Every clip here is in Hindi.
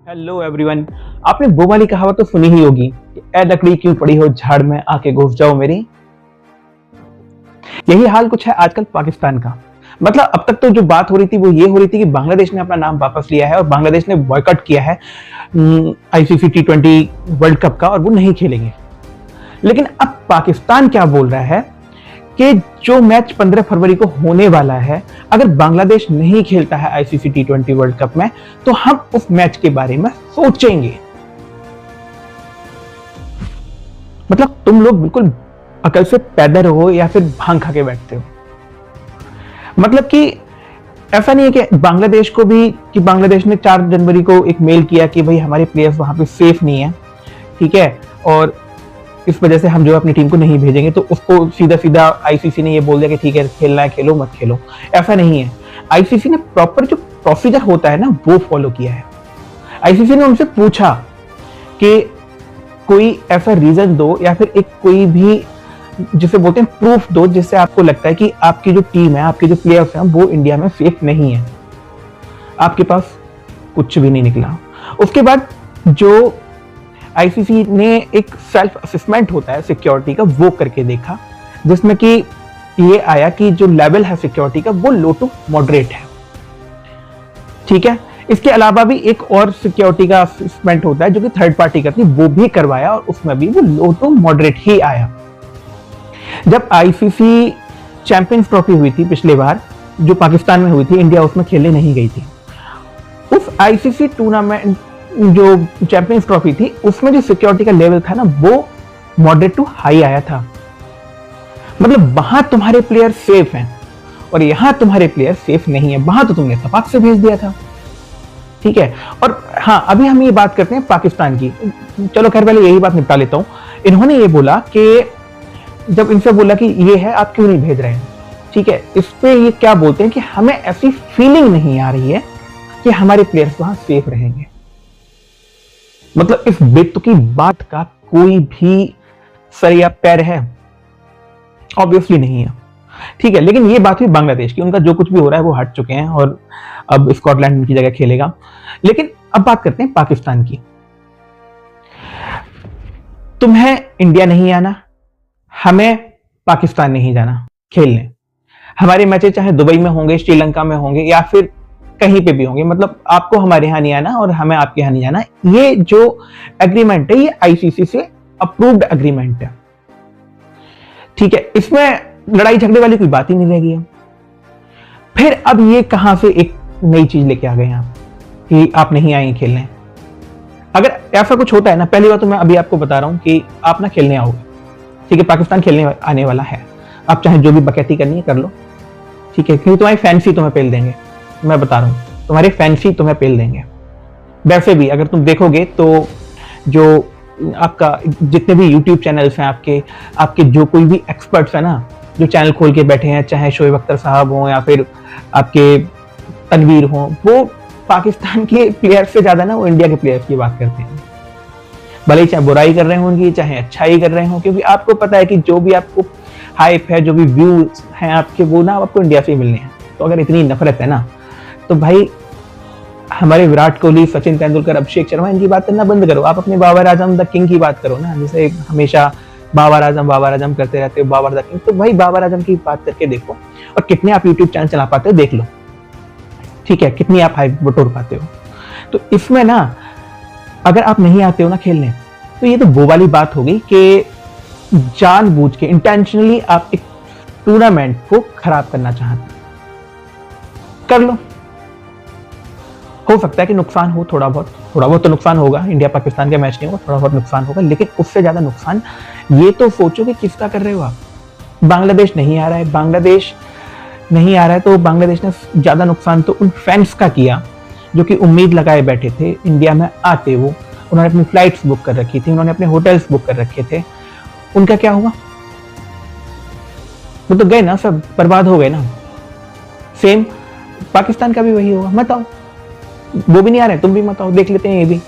Hello everyone. आपने वो वाली कहावत तो सुनी ही होगी कि ए लकड़ी क्यों पड़ी हो झाड़ में आके घुस जाओ मेरी। यही हाल कुछ है आजकल पाकिस्तान का। मतलब अब तक तो जो बात हो रही थी वो ये हो रही थी कि बांग्लादेश ने अपना नाम वापस लिया है और बांग्लादेश ने बॉयकॉट किया है आईसीसी T20 वर्ल्ड कप का और वो नहीं खेलेंगे। लेकिन अब पाकिस्तान क्या बोल रहा है कि जो मैच 15 फरवरी को होने वाला है, अगर बांग्लादेश नहीं खेलता है आईसीसी T20 वर्ल्ड कप में तो हम उस मैच के बारे में सोचेंगे। मतलब तुम लोग बिल्कुल अकल से पैदा रहो या फिर भांग खा के बैठते हो। मतलब कि ऐसा नहीं है कि बांग्लादेश को भी कि बांग्लादेश ने 4 जनवरी को एक मेल किया कि भाई हमारे प्लेयर्स वहां पे सेफ नहीं है, ठीक है, और इस वजह से हम जो अपनी टीम को नहीं भेजेंगे, तो उसको सीधा सीधा आईसीसी ने ये बोल दिया कि ठीक है खेलना है खेलो मत खेलो। ऐसा नहीं है। आईसीसी ने प्रॉपर जो प्रोसीजर होता है ना वो फॉलो किया है। आईसीसी ने उनसे पूछा कि कोई ऐसा रीजन दो या फिर एक कोई भी जिसे बोलते हैं प्रूफ दो जिससे आपको लगता है कि आपकी जो टीम है, आपके जो प्लेयर्स हैं वो इंडिया में सेफ नहीं है। आपके पास कुछ भी नहीं निकला। उसके बाद जो आईसीसी ने एक सेल्फ असेसमेंट होता है सिक्योरिटी का वो करके देखा, जिसमें कि ये आया कि जो लेवल है सिक्योरिटी का वो लो टू मॉडरेट है, ठीक है। इसके अलावा भी एक और सिक्योरिटी का असेसमेंट होता है जो कि थर्ड पार्टी करती है, वो भी करवाया और उसमें भी वो लो टू मॉडरेट ही आया। जब आईसीसी चैंपियंस ट्रॉफी हुई थी पिछले बार जो पाकिस्तान में हुई थी, इंडिया उसमें खेलने नहीं गई थी। उस आईसीसी टूर्नामेंट जो चैंपियंस ट्रॉफी थी उसमें जो सिक्योरिटी का लेवल था ना वो मॉडरेट टू हाई आया था। मतलब वहां तुम्हारे प्लेयर सेफ हैं और यहां तुम्हारे प्लेयर सेफ नहीं है। वहां तो तुमने सपाक से भेज दिया था, ठीक है। और हाँ, अभी हम ये बात करते हैं पाकिस्तान की। चलो खैर पहले यही बात निपटा लेता हूं। इन्होंने ये बोला कि जब इनसे बोला कि ये है आप क्यों नहीं भेज रहे हैं, ठीक है, इस पे ये क्या बोलते हैं कि हमें ऐसी फीलिंग नहीं आ रही है कि हमारे प्लेयर्स वहां सेफ रहेंगे। मतलब इस बेतुकी बात का कोई भी सर या पैर है? ऑब्वियसली नहीं है, ठीक है। लेकिन ये बात हुई बांग्लादेश की, उनका जो कुछ भी हो रहा है वो हट चुके हैं और अब स्कॉटलैंड उनकी जगह खेलेगा। लेकिन अब बात करते हैं पाकिस्तान की। तुम्हें इंडिया नहीं आना, हमें पाकिस्तान नहीं जाना खेलने। हमारे मैचेस चाहे दुबई में होंगे, श्रीलंका में होंगे या फिर कहीं पे भी होंगे, मतलब आपको हमारे यहाँ नहीं आना और हमें आपके यहाँ नहीं जाना। ये जो एग्रीमेंट है ये आईसीसी से अप्रूव्ड एग्रीमेंट है, ठीक है। इसमें लड़ाई झगड़े वाली कोई बात ही नहीं रहेगी। फिर अब ये कहां से एक नई चीज लेके आ गए आप कि आप नहीं आएंगे खेलने। अगर ऐसा कुछ होता है ना, पहली बात तो मैं अभी आपको बता रहा हूं कि आप ना खेलने आओगे, ठीक है। पाकिस्तान खेलने आने वाला है, आप चाहे जो भी बकैती करनी है कर लो, ठीक है, क्योंकि तुम्हारी फैंसी तुम्हें पेल देंगे। मैं बता रहा हूं तुम्हारी फैंसी तुम्हें पेल देंगे। वैसे भी अगर तुम देखोगे तो जो आपका जितने भी यूट्यूब चैनल्स हैं, आपके जो कोई भी एक्सपर्ट्स हैं ना, जो चैनल खोल के बैठे हैं, चाहे शोएब अख्तर साहब हों या फिर आपके तनवीर हों, वो पाकिस्तान के प्लेयर्स से ज्यादा ना वो इंडिया के प्लेयर्स की बात करते हैं। भले ही चाहे बुराई कर रहे हो उनकी, चाहे अच्छाई कर रहे हो, क्योंकि आपको पता है कि जो भी आपको हाइप है, जो भी व्यूज हैं आपके, वो ना आपको इंडिया से मिलने हैं। तो अगर इतनी नफरत है ना तो भाई हमारे विराट कोहली, सचिन तेंदुलकर, अभिषेक शर्मा, इनकी बात करना बंद करो। आप अपने बाबर आजम द किंग की बात करो ना, जैसे हमेशा बाबर आजम करते रहते हो, बाबर द किंग। तो भाई बाबर आजम की बात करके देखो और कितने आप यूट्यूब चैनल चला पाते हो देख लो, ठीक है, कितनी आप हाइप बटोर पाते हो। तो इसमें ना अगर आप नहीं आते हो ना खेलने, तो ये तो वो वाली बात होगी कि जानबूझ के इंटेंशनली आप एक टूर्नामेंट को खराब करना चाहते कर लो। हो सकता है कि नुकसान हो, थोड़ा बहुत तो नुकसान होगा। इंडिया पाकिस्तान का मैच नहीं होगा, थोड़ा बहुत नुकसान होगा, लेकिन उससे ज्यादा नुकसान ये तो सोचो कि किसका कर रहे हो आप। बांग्लादेश नहीं आ रहा है, तो बांग्लादेश ने ज्यादा नुकसान तो उन फैंस का किया जो कि उम्मीद लगाए बैठे थे इंडिया में आते। वो उन्होंने अपनी फ्लाइट्स बुक कर रखी थी, उन्होंने अपने होटल्स बुक कर रखे थे। उनका क्या हुआ? वो तो गए ना, सब बर्बाद हो गए ना। सेम पाकिस्तान का भी वही होगा। मत आओ, वो भी नहीं आ रहे, तुम भी मत आओ, देख लेते हैं, ये भी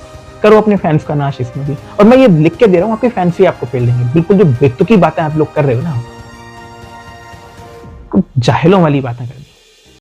करो अपने फैंस का नाश इसमें भी। और मैं ये लिख के दे रहा हूँ, आपके फैंस ही आपको पेल देंगे। बिल्कुल जो बेतुकी बातें आप लोग कर रहे हो ना, जाहिलों वाली बातें कर